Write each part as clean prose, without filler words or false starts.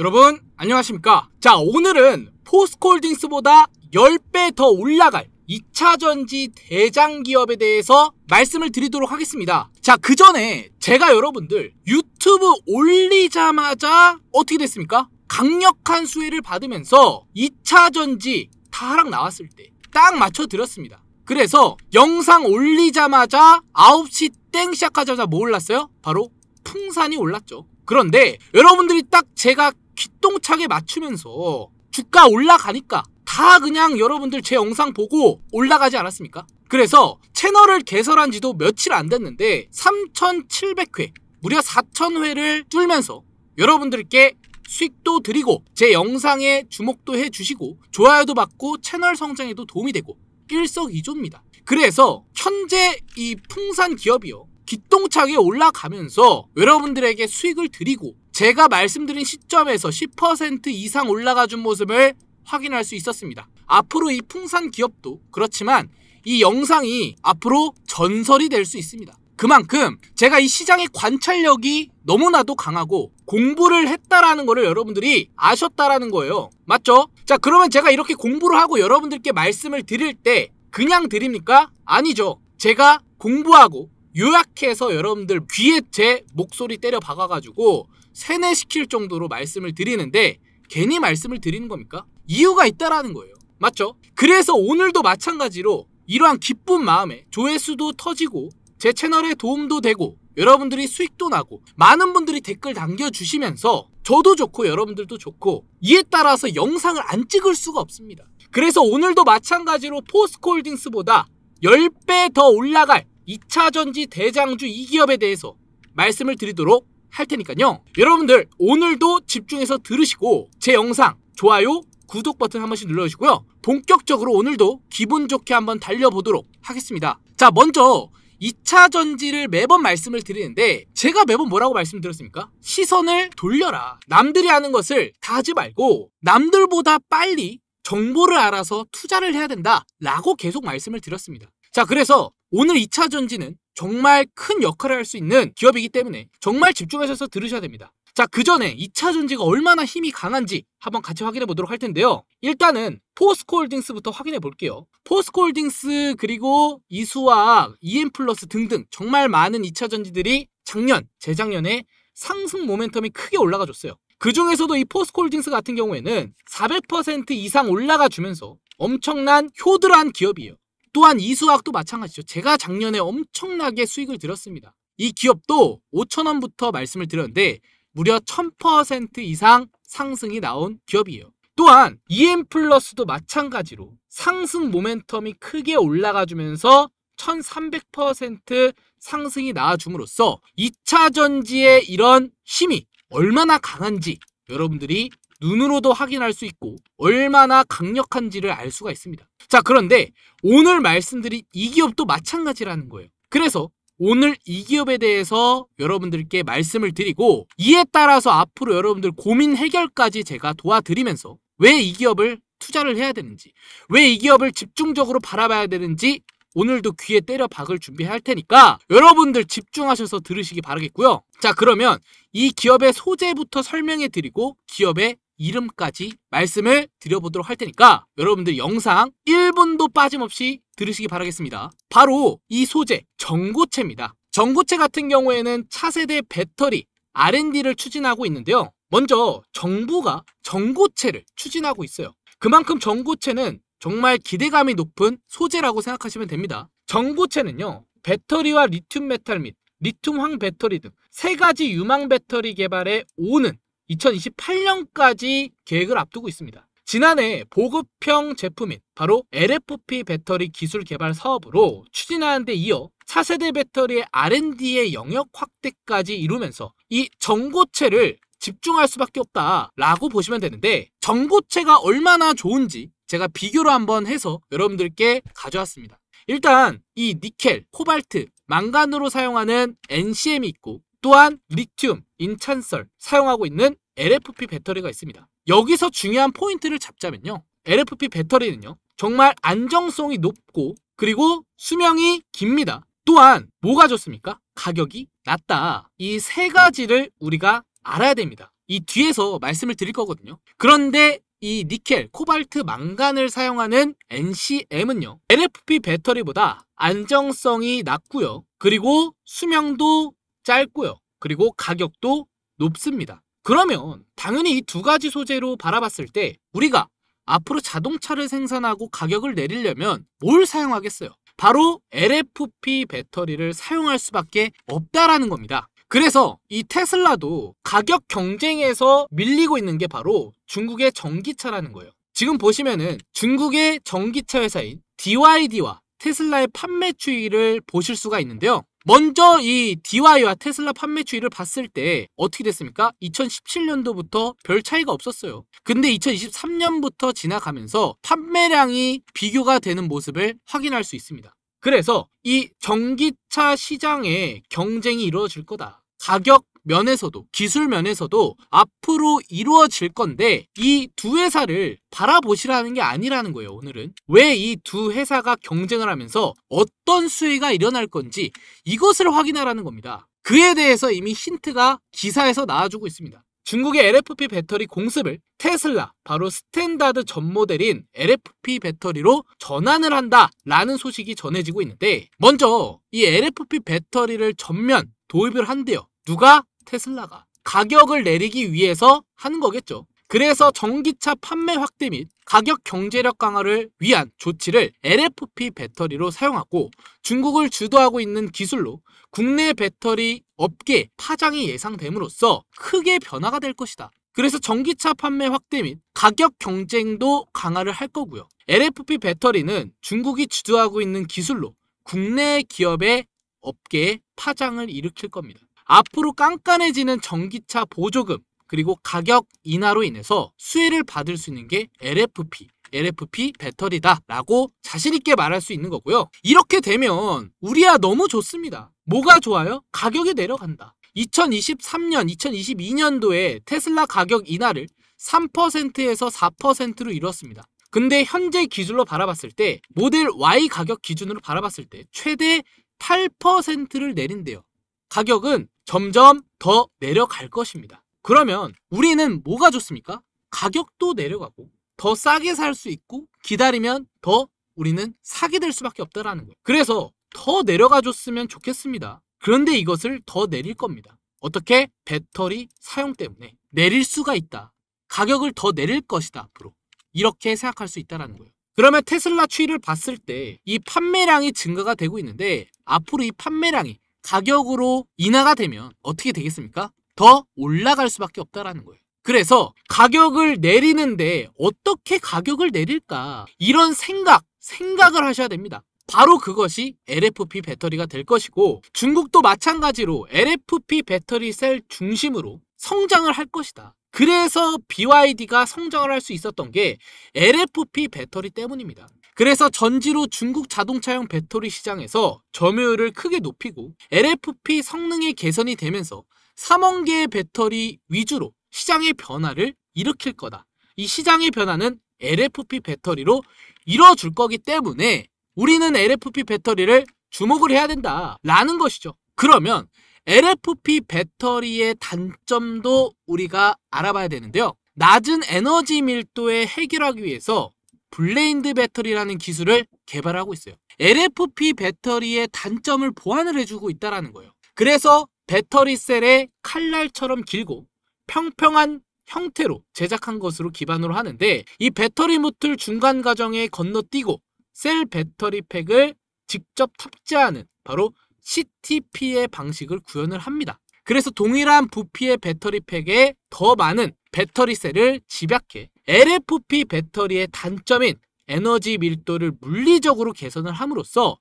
여러분 안녕하십니까. 자, 오늘은 포스코홀딩스보다 10배 더 올라갈 2차전지 대장기업에 대해서 말씀을 드리도록 하겠습니다. 자, 그 전에 제가 여러분들 유튜브 올리자마자 어떻게 됐습니까? 강력한 수혜를 받으면서 2차전지 다 하락 나왔을 때 딱 맞춰 드렸습니다. 그래서 영상 올리자마자 9시 땡 시작하자마자 뭐 올랐어요? 바로 풍산이 올랐죠. 그런데 여러분들이 딱 제가 귀똥차게 맞추면서 주가 올라가니까 다 그냥 여러분들 제 영상 보고 올라가지 않았습니까? 그래서 채널을 개설한 지도 며칠 안 됐는데 3,700회, 무려 4,000회를 뚫면서 여러분들께 수익도 드리고 제 영상에 주목도 해주시고 좋아요도 받고 채널 성장에도 도움이 되고 일석이조입니다. 그래서 현재 이 풍산 기업이요, 기똥차게 올라가면서 여러분들에게 수익을 드리고 제가 말씀드린 시점에서 10% 이상 올라가준 모습을 확인할 수 있었습니다. 앞으로 이 풍산 기업도 그렇지만 이 영상이 앞으로 전설이 될 수 있습니다. 그만큼 제가 이 시장의 관찰력이 너무나도 강하고 공부를 했다라는 거를 여러분들이 아셨다라는 거예요. 맞죠? 자, 그러면 제가 이렇게 공부를 하고 여러분들께 말씀을 드릴 때 그냥 드립니까? 아니죠. 제가 공부하고 요약해서 여러분들 귀에 제 목소리 때려 박아가지고 세뇌시킬 정도로 말씀을 드리는데 괜히 말씀을 드리는 겁니까? 이유가 있다라는 거예요. 맞죠? 그래서 오늘도 마찬가지로 이러한 기쁜 마음에 조회수도 터지고 제 채널에 도움도 되고 여러분들이 수익도 나고 많은 분들이 댓글 남겨주시면서 저도 좋고 여러분들도 좋고 이에 따라서 영상을 안 찍을 수가 없습니다. 그래서 오늘도 마찬가지로 포스코홀딩스보다 10배 더 올라갈 2차전지 대장주 이 기업에 대해서 말씀을 드리도록 할 테니까요. 여러분들 오늘도 집중해서 들으시고 제 영상 좋아요, 구독 버튼 한 번씩 눌러주시고요. 본격적으로 오늘도 기분 좋게 한번 달려보도록 하겠습니다. 자, 먼저 2차전지를 매번 말씀을 드리는데 제가 매번 뭐라고 말씀드렸습니까? 시선을 돌려라. 남들이 하는 것을 다 하지 말고 남들보다 빨리 정보를 알아서 투자를 해야 된다 라고 계속 말씀을 드렸습니다. 자, 그래서 오늘 2차전지는 정말 큰 역할을 할 수 있는 기업이기 때문에 정말 집중하셔서 들으셔야 됩니다. 자, 그 전에 2차전지가 얼마나 힘이 강한지 한번 같이 확인해 보도록 할 텐데요. 일단은 포스코홀딩스부터 확인해 볼게요. 포스코홀딩스 그리고 이수화학, EM플러스 등등 정말 많은 2차전지들이 작년, 재작년에 상승 모멘텀이 크게 올라가 줬어요. 그 중에서도 이 포스코홀딩스 같은 경우에는 400% 이상 올라가 주면서 엄청난 효들한 기업이에요. 또한 이수화학도 마찬가지죠. 제가 작년에 엄청나게 수익을 들었습니다. 이 기업도 5,000원부터 말씀을 드렸는데 무려 1000% 이상 상승이 나온 기업이에요. 또한 EM플러스도 마찬가지로 상승 모멘텀이 크게 올라가주면서 1300% 상승이 나와줌으로써 2차전지의 이런 힘이 얼마나 강한지 여러분들이 눈으로도 확인할 수 있고 얼마나 강력한지를 알 수가 있습니다. 자, 그런데 오늘 말씀드린 이 기업도 마찬가지라는 거예요. 그래서 오늘 이 기업에 대해서 여러분들께 말씀을 드리고 이에 따라서 앞으로 여러분들 고민 해결까지 제가 도와드리면서 왜 이 기업을 투자를 해야 되는지, 왜 이 기업을 집중적으로 바라봐야 되는지 오늘도 귀에 때려 박을 준비할 테니까 여러분들 집중하셔서 들으시기 바라겠고요. 자, 그러면 이 기업의 소재부터 설명해 드리고 기업의 이름까지 말씀을 드려보도록 할 테니까 여러분들 영상 1분도 빠짐없이 들으시기 바라겠습니다. 바로 이 소재, 전고체입니다. 전고체 같은 경우에는 차세대 배터리 R&D를 추진하고 있는데요. 먼저 정부가 전고체를 추진하고 있어요. 그만큼 전고체는 정말 기대감이 높은 소재라고 생각하시면 됩니다. 전고체는요, 배터리와 리튬 메탈 및 리튬 황 배터리 등 세 가지 유망 배터리 개발에 오는 2028년까지 계획을 앞두고 있습니다. 지난해 보급형 제품인 바로 LFP 배터리 기술 개발 사업으로 추진하는 데 이어 차세대 배터리의 R&D의 영역 확대까지 이루면서 이 전고체를 집중할 수밖에 없다라고 보시면 되는데, 전고체가 얼마나 좋은지 제가 비교를 한번 해서 여러분들께 가져왔습니다. 일단 이 니켈, 코발트, 망간으로 사용하는 NCM이 있고 또한 리튬, 인찬설 사용하고 있는 LFP 배터리가 있습니다. 여기서 중요한 포인트를 잡자면요, LFP 배터리는요 정말 안정성이 높고 그리고 수명이 깁니다. 또한 뭐가 좋습니까? 가격이 낮다. 이 세 가지를 우리가 알아야 됩니다. 이 뒤에서 말씀을 드릴 거거든요. 그런데 이 니켈, 코발트, 망간을 사용하는 NCM은요, LFP 배터리보다 안정성이 낮고요. 그리고 수명도 짧고요. 그리고 가격도 높습니다. 그러면 당연히 이 두 가지 소재로 바라봤을 때 우리가 앞으로 자동차를 생산하고 가격을 내리려면 뭘 사용하겠어요? 바로 LFP 배터리를 사용할 수밖에 없다라는 겁니다. 그래서 이 테슬라도 가격 경쟁에서 밀리고 있는 게 바로 중국의 전기차라는 거예요. 지금 보시면은 중국의 전기차 회사인 BYD와 테슬라의 판매 추이를 보실 수가 있는데요. 먼저 이 BYD와 테슬라 판매 추이를 봤을 때 어떻게 됐습니까? 2017년도부터 별 차이가 없었어요. 근데 2023년부터 지나가면서 판매량이 비교가 되는 모습을 확인할 수 있습니다. 그래서 이 전기차 시장에 경쟁이 이루어질 거다. 가격 면에서도 기술 면에서도 앞으로 이루어질 건데 이 두 회사를 바라보시라는 게 아니라는 거예요. 오늘은 왜 이 두 회사가 경쟁을 하면서 어떤 수혜가 일어날 건지 이것을 확인하라는 겁니다. 그에 대해서 이미 힌트가 기사에서 나와주고 있습니다. 중국의 LFP 배터리 공습을 테슬라, 바로 스탠다드 전 모델인 LFP 배터리로 전환을 한다라는 소식이 전해지고 있는데, 먼저 이 LFP 배터리를 전면 도입을 한대요. 누가? 테슬라가. 가격을 내리기 위해서 하는 거겠죠. 그래서 전기차 판매 확대 및 가격 경제력 강화를 위한 조치를 LFP 배터리로 사용하고, 중국을 주도하고 있는 기술로 국내 배터리 업계 파장이 예상됨으로써 크게 변화가 될 것이다. 그래서 전기차 판매 확대 및 가격 경쟁도 강화를 할 거고요. LFP 배터리는 중국이 주도하고 있는 기술로 국내 기업의 업계에 파장을 일으킬 겁니다. 앞으로 깐깐해지는 전기차 보조금 그리고 가격 인하로 인해서 수혜를 받을 수 있는 게 LFP 배터리다라고 자신있게 말할 수 있는 거고요. 이렇게 되면 우리야 너무 좋습니다. 뭐가 좋아요? 가격이 내려간다. 2023년, 2022년도에 테슬라 가격 인하를 3%에서 4%로 이뤘습니다. 근데 현재 기준으로 바라봤을 때 모델 Y 가격 기준으로 바라봤을 때 최대 8%를 내린대요. 가격은 점점 더 내려갈 것입니다. 그러면 우리는 뭐가 좋습니까? 가격도 내려가고 더 싸게 살 수 있고 기다리면 더 우리는 사게 될 수밖에 없다라는 거예요. 그래서 더 내려가 줬으면 좋겠습니다. 그런데 이것을 더 내릴 겁니다. 어떻게? 배터리 사용 때문에 내릴 수가 있다. 가격을 더 내릴 것이다. 앞으로 이렇게 생각할 수 있다는 거예요. 그러면 테슬라 추이를 봤을 때 이 판매량이 증가가 되고 있는데 앞으로 이 판매량이 가격으로 인하가 되면 어떻게 되겠습니까? 더 올라갈 수밖에 없다라는 거예요. 그래서 가격을 내리는데 어떻게 가격을 내릴까? 이런 생각을 하셔야 됩니다. 바로 그것이 LFP 배터리가 될 것이고, 중국도 마찬가지로 LFP 배터리 셀 중심으로 성장을 할 것이다. 그래서 BYD가 성장을 할 수 있었던 게 LFP 배터리 때문입니다. 그래서 전지로 중국 자동차용 배터리 시장에서 점유율을 크게 높이고 LFP 성능이 개선이 되면서 3원 개의 배터리 위주로 시장의 변화를 일으킬 거다. 이 시장의 변화는 LFP 배터리로 이뤄줄 거기 때문에 우리는 LFP 배터리를 주목을 해야 된다라는 것이죠. 그러면 LFP 배터리의 단점도 우리가 알아봐야 되는데요. 낮은 에너지 밀도에 해결하기 위해서 블레인드 배터리라는 기술을 개발하고 있어요. LFP 배터리의 단점을 보완을 해주고 있다는 거예요. 그래서 배터리 셀의 칼날처럼 길고 평평한 형태로 제작한 것으로 기반으로 하는데, 이 배터리 모듈 중간 과정에 건너뛰고 셀 배터리 팩을 직접 탑재하는 바로 CTP의 방식을 구현을 합니다. 그래서 동일한 부피의 배터리 팩에 더 많은 배터리 셀을 집약해 LFP 배터리의 단점인 에너지 밀도를 물리적으로 개선을 함으로써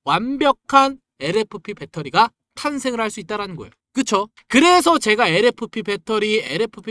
완벽한 LFP 배터리가 탄생을 할 수 있다는 거예요. 그쵸? 그래서 제가 LFP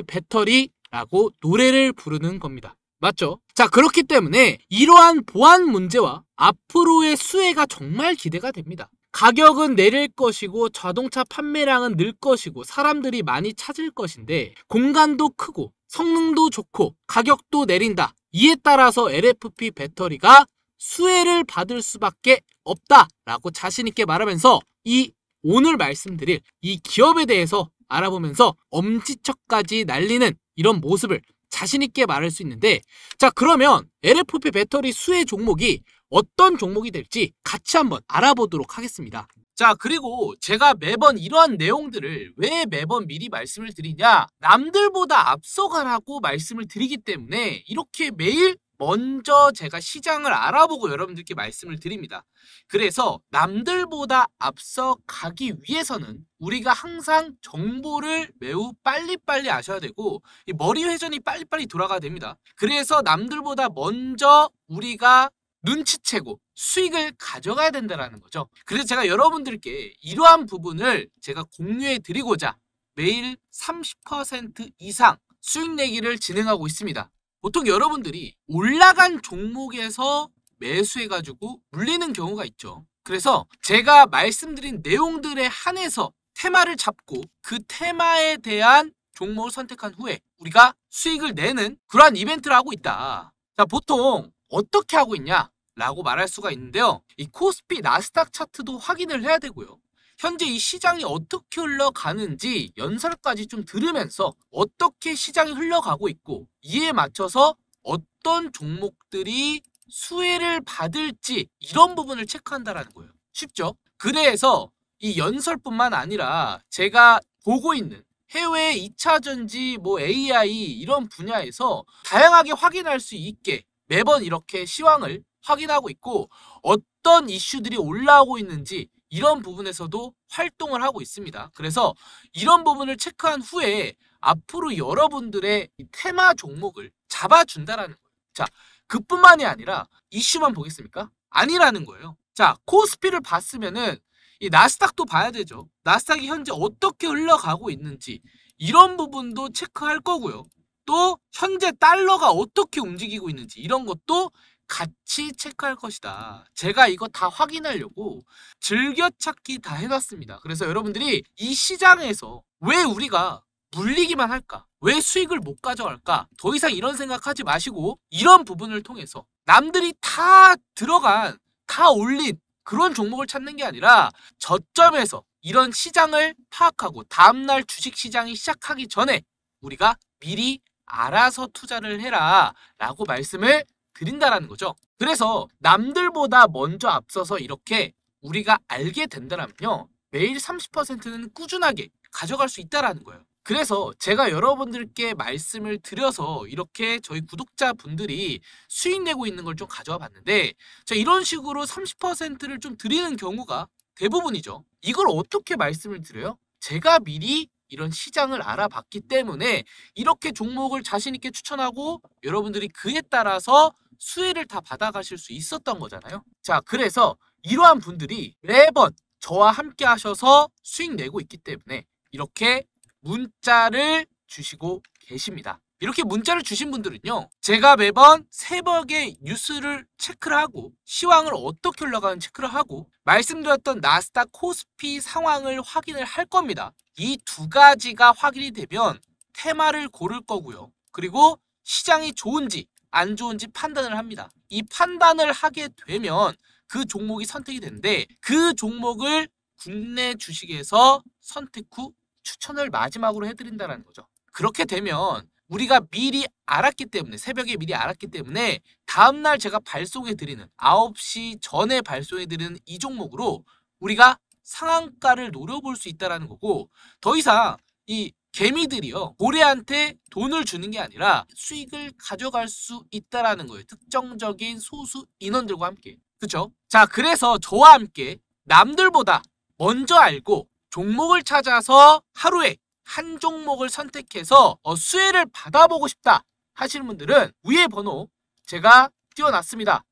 배터리라고 노래를 부르는 겁니다. 맞죠? 자, 그렇기 때문에 이러한 보안 문제와 앞으로의 수혜가 정말 기대가 됩니다. 가격은 내릴 것이고 자동차 판매량은 늘 것이고 사람들이 많이 찾을 것인데, 공간도 크고 성능도 좋고 가격도 내린다. 이에 따라서 LFP 배터리가 수혜를 받을 수밖에 없다라고 자신있게 말하면서 이 오늘 말씀드릴 이 기업에 대해서 알아보면서 엄지척까지 날리는 이런 모습을 자신있게 말할 수 있는데, 자, 그러면 LFP 배터리 수혜 종목이 어떤 종목이 될지 같이 한번 알아보도록 하겠습니다. 자, 그리고 제가 매번 이러한 내용들을 왜 매번 미리 말씀을 드리냐, 남들보다 앞서가라고 말씀을 드리기 때문에 이렇게 매일 먼저 제가 시장을 알아보고 여러분들께 말씀을 드립니다. 그래서 남들보다 앞서 가기 위해서는 우리가 항상 정보를 매우 빨리빨리 아셔야 되고 이 머리 회전이 빨리빨리 돌아가야 됩니다. 그래서 남들보다 먼저 우리가 눈치채고 수익을 가져가야 된다는 거죠. 그래서 제가 여러분들께 이러한 부분을 제가 공유해 드리고자 매일 30% 이상 수익 내기를 진행하고 있습니다. 보통 여러분들이 올라간 종목에서 매수해가지고 물리는 경우가 있죠. 그래서 제가 말씀드린 내용들에 한해서 테마를 잡고 그 테마에 대한 종목을 선택한 후에 우리가 수익을 내는 그러한 이벤트를 하고 있다. 자, 보통 어떻게 하고 있냐 라고 말할 수가 있는데요. 이 코스피 나스닥 차트도 확인을 해야 되고요. 현재 이 시장이 어떻게 흘러가는지 연설까지 좀 들으면서 어떻게 시장이 흘러가고 있고 이에 맞춰서 어떤 종목들이 수혜를 받을지 이런 부분을 체크한다라는 거예요. 쉽죠? 그래서 이 연설뿐만 아니라 제가 보고 있는 해외 2차전지, AI 이런 분야에서 다양하게 확인할 수 있게 매번 이렇게 시황을 확인하고 있고 어떤 이슈들이 올라오고 있는지 이런 부분에서도 활동을 하고 있습니다. 그래서 이런 부분을 체크한 후에 앞으로 여러분들의 테마 종목을 잡아준다라는 거예요. 자, 그뿐만이 아니라 이슈만 보겠습니까? 아니라는 거예요. 자, 코스피를 봤으면은 이 나스닥도 봐야 되죠. 나스닥이 현재 어떻게 흘러가고 있는지 이런 부분도 체크할 거고요. 또 현재 달러가 어떻게 움직이고 있는지 이런 것도 같이 체크할 것이다. 제가 이거 다 확인하려고 즐겨찾기 다 해놨습니다. 그래서 여러분들이 이 시장에서 왜 우리가 물리기만 할까? 왜 수익을 못 가져갈까? 더 이상 이런 생각하지 마시고 이런 부분을 통해서 남들이 다 들어간, 다 올린 그런 종목을 찾는 게 아니라 저점에서 이런 시장을 파악하고 다음날 주식시장이 시작하기 전에 우리가 미리 알아서 투자를 해라 라고 말씀을 드린다라는 거죠. 그래서 남들보다 먼저 앞서서 이렇게 우리가 알게 된다면요, 매일 30%는 꾸준하게 가져갈 수 있다라는 거예요. 그래서 제가 여러분들께 말씀을 드려서 이렇게 저희 구독자분들이 수익 내고 있는 걸 좀 가져와 봤는데, 자, 이런 식으로 30%를 좀 드리는 경우가 대부분이죠. 이걸 어떻게 말씀을 드려요? 제가 미리 이런 시장을 알아봤기 때문에 이렇게 종목을 자신 있게 추천하고 여러분들이 그에 따라서 수혜를 다 받아가실 수 있었던 거잖아요. 자, 그래서 이러한 분들이 매번 저와 함께 하셔서 수익 내고 있기 때문에 이렇게 문자를 주시고 계십니다. 이렇게 문자를 주신 분들은요, 제가 매번 새벽에 뉴스를 체크를 하고 시황을 어떻게 흘러가는지 체크를 하고 말씀드렸던 나스닥 코스피 상황을 확인을 할 겁니다. 이 두 가지가 확인이 되면 테마를 고를 거고요. 그리고 시장이 좋은지 안 좋은지 판단을 합니다. 이 판단을 하게 되면 그 종목이 선택이 되는데 그 종목을 국내 주식에서 선택 후 추천을 마지막으로 해드린다는 거죠. 그렇게 되면 우리가 미리 알았기 때문에, 새벽에 미리 알았기 때문에 다음날 제가 발송해드리는 9시 전에 발송해드리는 이 종목으로 우리가 상한가를 노려볼 수 있다는 거고, 더 이상 이 개미들이요, 고래한테 돈을 주는 게 아니라 수익을 가져갈 수 있다는 거예요. 특정적인 소수 인원들과 함께. 그쵸? 자, 그래서 저와 함께 남들보다 먼저 알고 종목을 찾아서 하루에 한 종목을 선택해서 수혜를 받아보고 싶다 하시는 분들은 위에 번호 제가 띄워놨습니다.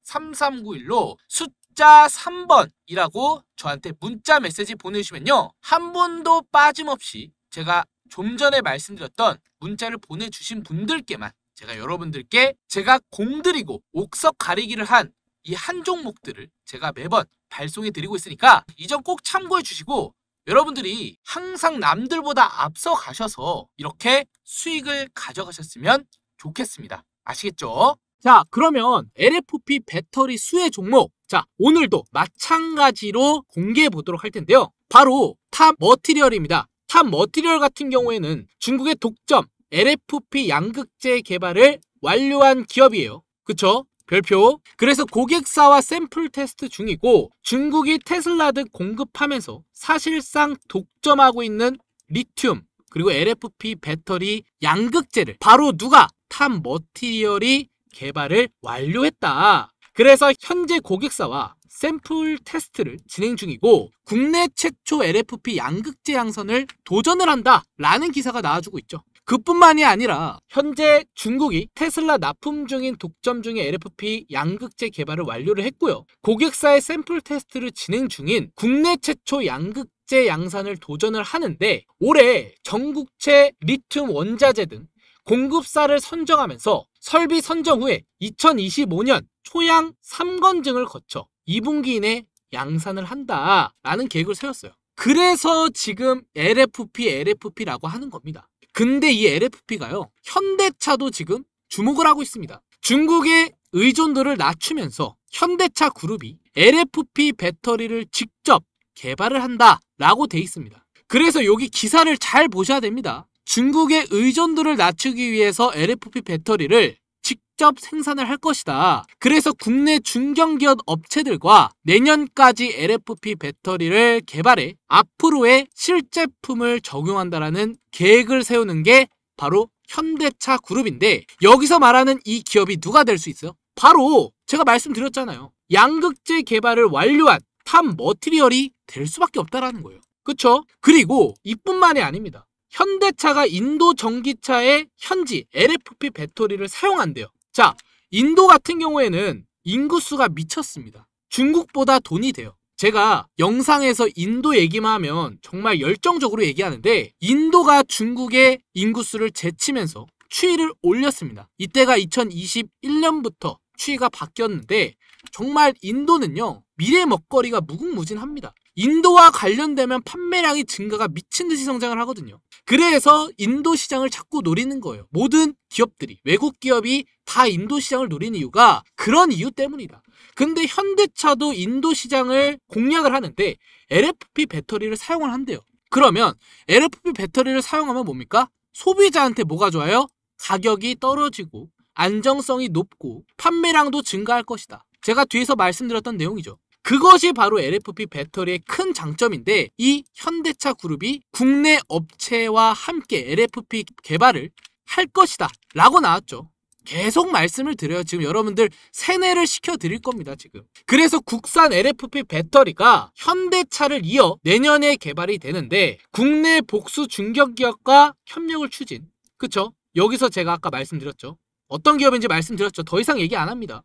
010-8103-3391로 숫자 3번이라고 저한테 문자 메시지 보내주시면요, 한 분도 빠짐없이 제가 좀 전에 말씀드렸던 문자를 보내주신 분들께만 제가 여러분들께 제가 공들이고 옥석 가리기를 한 이 한 종목들을 제가 매번 발송해 드리고 있으니까 이 점 꼭 참고해 주시고 여러분들이 항상 남들보다 앞서 가셔서 이렇게 수익을 가져가셨으면 좋겠습니다. 아시겠죠? 자, 그러면 LFP 배터리 수혜 종목, 자, 오늘도 마찬가지로 공개해 보도록 할 텐데요. 바로 탑 머티리얼입니다. 탑 머티리얼 같은 경우에는 중국의 독점 LFP 양극재 개발을 완료한 기업이에요. 그쵸? 별표. 그래서 고객사와 샘플 테스트 중이고 중국이 테슬라 등 공급하면서 사실상 독점하고 있는 리튬 그리고 LFP 배터리 양극재를 바로 누가? 탑 머티리얼이 개발을 완료했다. 그래서 현재 고객사와 샘플 테스트를 진행 중이고 국내 최초 LFP 양극재 양선을 도전을 한다라는 기사가 나와주고 있죠. 그뿐만이 아니라 현재 중국이 테슬라 납품 중인 독점 중의 LFP 양극재 개발을 완료를 했고요. 고객사의 샘플 테스트를 진행 중인 국내 최초 양극재 양산을 도전을 하는데 올해 전국체 리튬 원자재 등 공급사를 선정하면서 설비 선정 후에 2025년 초양 3건증을 거쳐 2분기 이내 양산을 한다라는 계획을 세웠어요. 그래서 지금 LFP라고 하는 겁니다. 근데 이 LFP가요, 현대차도 지금 주목을 하고 있습니다. 중국의 의존도를 낮추면서 현대차 그룹이 LFP 배터리를 직접 개발을 한다라고 돼 있습니다. 그래서 여기 기사를 잘 보셔야 됩니다. 중국의 의존도를 낮추기 위해서 LFP 배터리를 직접 생산을 할 것이다. 그래서 국내 중견기업 업체들과 내년까지 LFP 배터리를 개발해 앞으로의 실제품을 적용한다라는 계획을 세우는 게 바로 현대차 그룹인데 여기서 말하는 이 기업이 누가 될 수 있어요? 바로 제가 말씀드렸잖아요. 양극재 개발을 완료한 탑 머티리얼이 될 수밖에 없다라는 거예요. 그쵸? 그리고 이뿐만이 아닙니다. 현대차가 인도 전기차의 현지 LFP 배터리를 사용한대요. 자, 인도 같은 경우에는 인구수가 미쳤습니다. 중국보다 돈이 돼요. 제가 영상에서 인도 얘기만 하면 정말 열정적으로 얘기하는데 인도가 중국의 인구수를 제치면서 추이를 올렸습니다. 이때가 2021년부터 추이가 바뀌었는데 정말 인도는요, 미래 먹거리가 무궁무진합니다. 인도와 관련되면 판매량이 증가가 미친 듯이 성장을 하거든요. 그래서 인도 시장을 자꾸 노리는 거예요. 모든 기업들이, 외국 기업이 다 인도 시장을 노리는 이유가 그런 이유 때문이다. 근데 현대차도 인도 시장을 공략을 하는데 LFP 배터리를 사용을 한대요. 그러면 LFP 배터리를 사용하면 뭡니까? 소비자한테 뭐가 좋아요? 가격이 떨어지고 안정성이 높고 판매량도 증가할 것이다. 제가 뒤에서 말씀드렸던 내용이죠. 그것이 바로 LFP 배터리의 큰 장점인데 이 현대차 그룹이 국내 업체와 함께 LFP 개발을 할 것이다 라고 나왔죠. 계속 말씀을 드려요. 지금 여러분들 세뇌를 시켜드릴 겁니다. 지금. 그래서 국산 LFP 배터리가 현대차를 이어 내년에 개발이 되는데 국내 복수 중견기업과 협력을 추진. 그쵸? 여기서 제가 아까 말씀드렸죠. 어떤 기업인지 말씀드렸죠. 더 이상 얘기 안 합니다.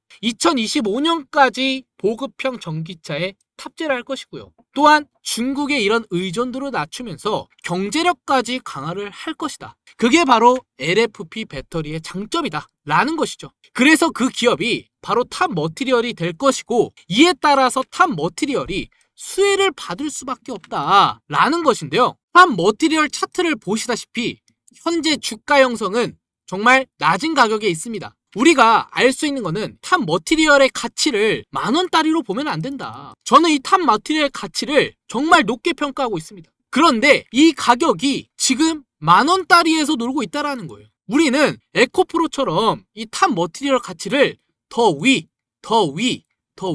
2025년까지 보급형 전기차에 탑재를 할 것이고요. 또한 중국의 이런 의존도를 낮추면서 경제력까지 강화를 할 것이다. 그게 바로 LFP 배터리의 장점이다 라는 것이죠. 그래서 그 기업이 바로 탑 머티리얼이 될 것이고 이에 따라서 탑 머티리얼이 수혜를 받을 수밖에 없다 라는 것인데요. 탑 머티리얼 차트를 보시다시피 현재 주가 형성은 정말 낮은 가격에 있습니다. 우리가 알 수 있는 거는 탑 머티리얼의 가치를 10,000원짜리로 보면 안 된다. 저는 이 탑 머티리얼의 가치를 정말 높게 평가하고 있습니다. 그런데 이 가격이 지금 10,000원짜리에서 놀고 있다는 거예요. 우리는 에코프로처럼 이 탑 머티리얼 가치를 더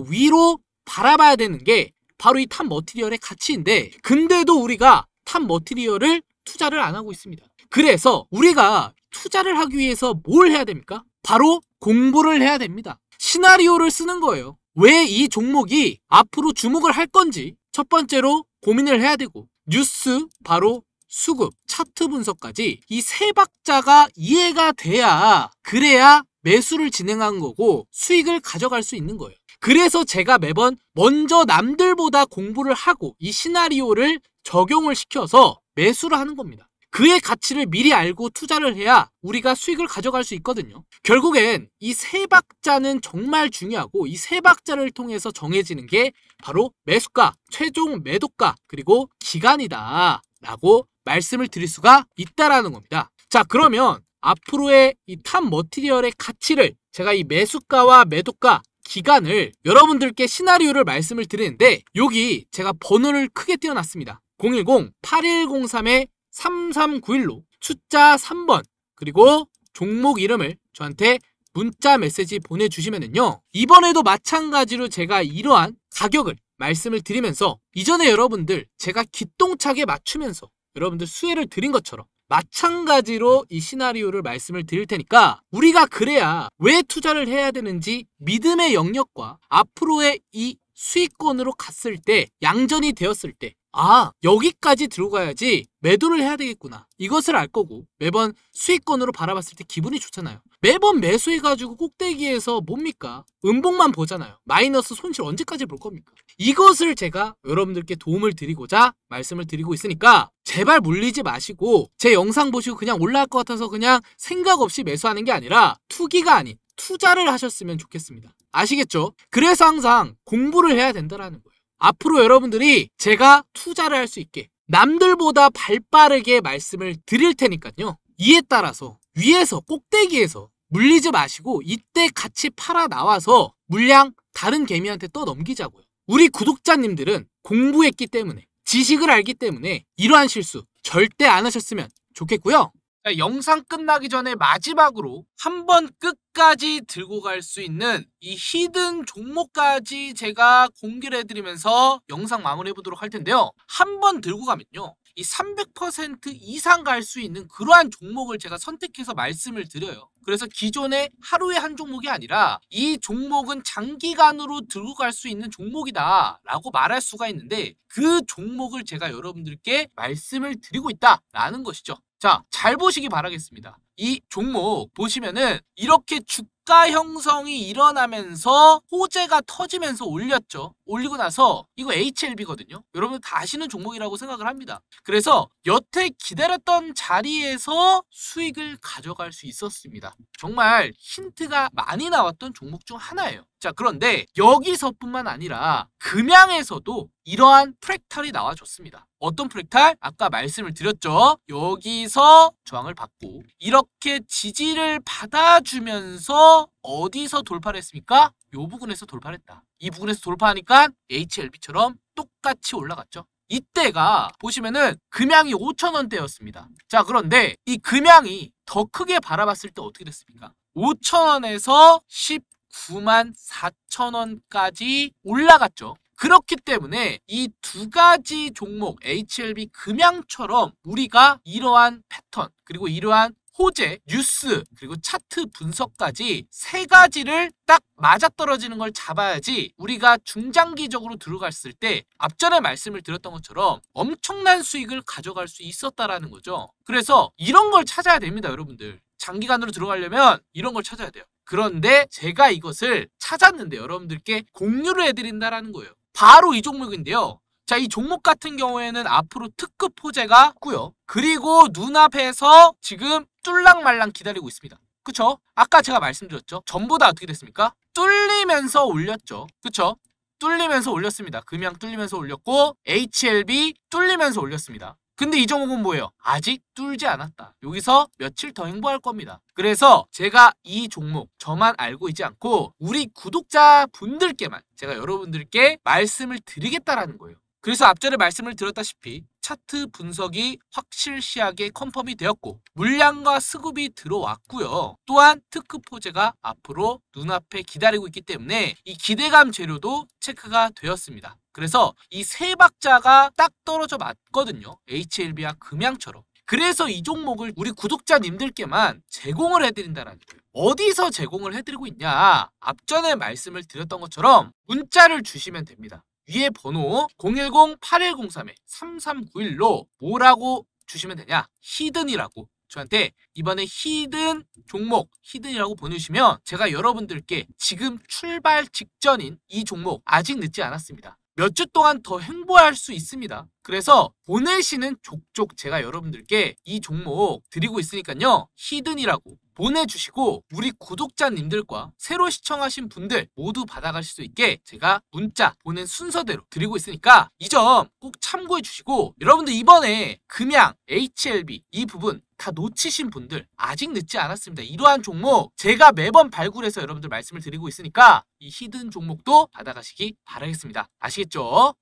위로 바라봐야 되는 게 바로 이 탑 머티리얼의 가치인데 근데도 우리가 탑 머티리얼을 투자를 안 하고 있습니다. 그래서 우리가 투자를 하기 위해서 뭘 해야 됩니까? 바로 공부를 해야 됩니다. 시나리오를 쓰는 거예요. 왜 이 종목이 앞으로 주목을 할 건지 첫 번째로 고민을 해야 되고 뉴스, 바로 수급, 차트 분석까지 이 세 박자가 이해가 돼야 그래야 매수를 진행한 거고 수익을 가져갈 수 있는 거예요. 그래서 제가 매번 먼저 남들보다 공부를 하고 이 시나리오를 적용을 시켜서 매수를 하는 겁니다. 그의 가치를 미리 알고 투자를 해야 우리가 수익을 가져갈 수 있거든요. 결국엔 이 세 박자는 정말 중요하고 이 세 박자를 통해서 정해지는 게 바로 매수가, 최종 매도가, 그리고 기간이다 라고 말씀을 드릴 수가 있다라는 겁니다. 자, 그러면 앞으로의 이 탑 머티리얼의 가치를 제가 이 매수가와 매도가, 기간을 여러분들께 시나리오를 말씀을 드리는데 여기 제가 번호를 크게 띄워놨습니다. 010-8103-3391로 숫자 3번 그리고 종목 이름을 저한테 문자 메시지 보내주시면은요, 이번에도 마찬가지로 제가 이러한 가격을 말씀을 드리면서 이전에 여러분들 제가 기똥차게 맞추면서 여러분들 수혜를 드린 것처럼 마찬가지로 이 시나리오를 말씀을 드릴 테니까 우리가 그래야 왜 투자를 해야 되는지 믿음의 영역과 앞으로의 이 수익권으로 갔을 때, 양전이 되었을 때, 아, 여기까지 들고 가야지 매도를 해야 되겠구나, 이것을 알 거고, 매번 수익권으로 바라봤을 때 기분이 좋잖아요. 매번 매수해가지고 꼭대기에서 뭡니까? 음봉만 보잖아요. 마이너스 손실 언제까지 볼 겁니까? 이것을 제가 여러분들께 도움을 드리고자 말씀을 드리고 있으니까 제발 물리지 마시고 제 영상 보시고 그냥 올라갈 것 같아서 그냥 생각 없이 매수하는 게 아니라 투기가 아닌 투자를 하셨으면 좋겠습니다. 아시겠죠? 그래서 항상 공부를 해야 된다는 거예요. 앞으로 여러분들이 제가 투자를 할 수 있게 남들보다 발빠르게 말씀을 드릴 테니까요, 이에 따라서 위에서 꼭대기에서 물리지 마시고 이때 같이 팔아 나와서 물량 다른 개미한테 또 넘기자고요. 우리 구독자님들은 공부했기 때문에, 지식을 알기 때문에 이러한 실수 절대 안 하셨으면 좋겠고요. 자, 영상 끝나기 전에 마지막으로 한번 끝까지 들고 갈 수 있는 이 히든 종목까지 제가 공개를 해드리면서 영상 마무리해보도록 할 텐데요. 한번 들고 가면요, 이 300% 이상 갈 수 있는 그러한 종목을 제가 선택해서 말씀을 드려요. 그래서 기존에 하루에 한 종목이 아니라 이 종목은 장기간으로 들고 갈 수 있는 종목이다 라고 말할 수가 있는데, 그 종목을 제가 여러분들께 말씀을 드리고 있다라는 것이죠. 자, 잘 보시기 바라겠습니다. 이 종목 보시면은 이렇게 주가 형성이 일어나면서 호재가 터지면서 올렸죠. 올리고 나서 이거 HLB거든요. 여러분들 다 아시는 종목이라고 생각을 합니다. 그래서 여태 기다렸던 자리에서 수익을 가져갈 수 있었습니다. 정말 힌트가 많이 나왔던 종목 중 하나예요. 자, 그런데 여기서뿐만 아니라 금양에서도 이러한 프랙탈이 나와줬습니다. 어떤 프랙탈? 아까 말씀을 드렸죠. 여기서 저항을 받고 이렇게 지지를 받아주면서 어디서 돌파를 했습니까? 이 부분에서 돌파를 했다. 이 부분에서 돌파하니까 HLB처럼 똑같이 올라갔죠. 이때가 보시면은 금양이 5,000원대였습니다. 자, 그런데 이 금양이 더 크게 바라봤을 때 어떻게 됐습니까? 5,000원에서 194,000원까지 올라갔죠. 그렇기 때문에 이 두 가지 종목 HLB 금양처럼 우리가 이러한 패턴, 그리고 이러한 호재, 뉴스, 그리고 차트 분석까지 세 가지를 딱 맞아떨어지는 걸 잡아야지 우리가 중장기적으로 들어갔을 때 앞전에 말씀을 드렸던 것처럼 엄청난 수익을 가져갈 수 있었다라는 거죠. 그래서 이런 걸 찾아야 됩니다, 여러분들. 장기간으로 들어가려면 이런 걸 찾아야 돼요. 그런데 제가 이것을 찾았는데 여러분들께 공유를 해드린다라는 거예요. 바로 이 종목인데요. 자, 이 종목 같은 경우에는 앞으로 특급 호재가 있고요. 그리고 눈앞에서 지금 뚫랑말랑 기다리고 있습니다. 그쵸? 아까 제가 말씀드렸죠. 전부 다 어떻게 됐습니까? 뚫리면서 올렸죠. 그쵸? 뚫리면서 올렸습니다. 금양 뚫리면서 올렸고 HLB 뚫리면서 올렸습니다. 근데 이 종목은 뭐예요? 아직 뚫지 않았다. 여기서 며칠 더 행보할 겁니다. 그래서 제가 이 종목 저만 알고 있지 않고 우리 구독자분들께만 제가 여러분들께 말씀을 드리겠다라는 거예요. 그래서 앞전에 말씀을 드렸다시피 차트 분석이 확실시하게 컨펌이 되었고 물량과 수급이 들어왔고요. 또한 특급 호재가 앞으로 눈앞에 기다리고 있기 때문에 이 기대감 재료도 체크가 되었습니다. 그래서 이 세 박자가 딱 떨어져 맞거든요. HLB와 금양처럼. 그래서 이 종목을 우리 구독자님들께만 제공을 해드린다는 거예요. 어디서 제공을 해드리고 있냐? 앞전에 말씀을 드렸던 것처럼 문자를 주시면 됩니다. 위에 번호 010-8103-3391로 뭐라고 주시면 되냐? 히든이라고. 저한테 이번에 히든 종목, 히든이라고 보내주시면 제가 여러분들께 지금 출발 직전인 이 종목 아직 늦지 않았습니다. 몇 주 동안 더 행보할 수 있습니다. 그래서 보내시는 족족 제가 여러분들께 이 종목 드리고 있으니까요. 히든이라고 보내주시고 우리 구독자님들과 새로 시청하신 분들 모두 받아가실 수 있게 제가 문자 보낸 순서대로 드리고 있으니까 이 점 꼭 참고해 주시고, 여러분들 이번에 금양, HLB 이 부분 다 놓치신 분들 아직 늦지 않았습니다. 이러한 종목 제가 매번 발굴해서 여러분들 말씀을 드리고 있으니까 이 히든 종목도 받아가시기 바라겠습니다. 아시겠죠?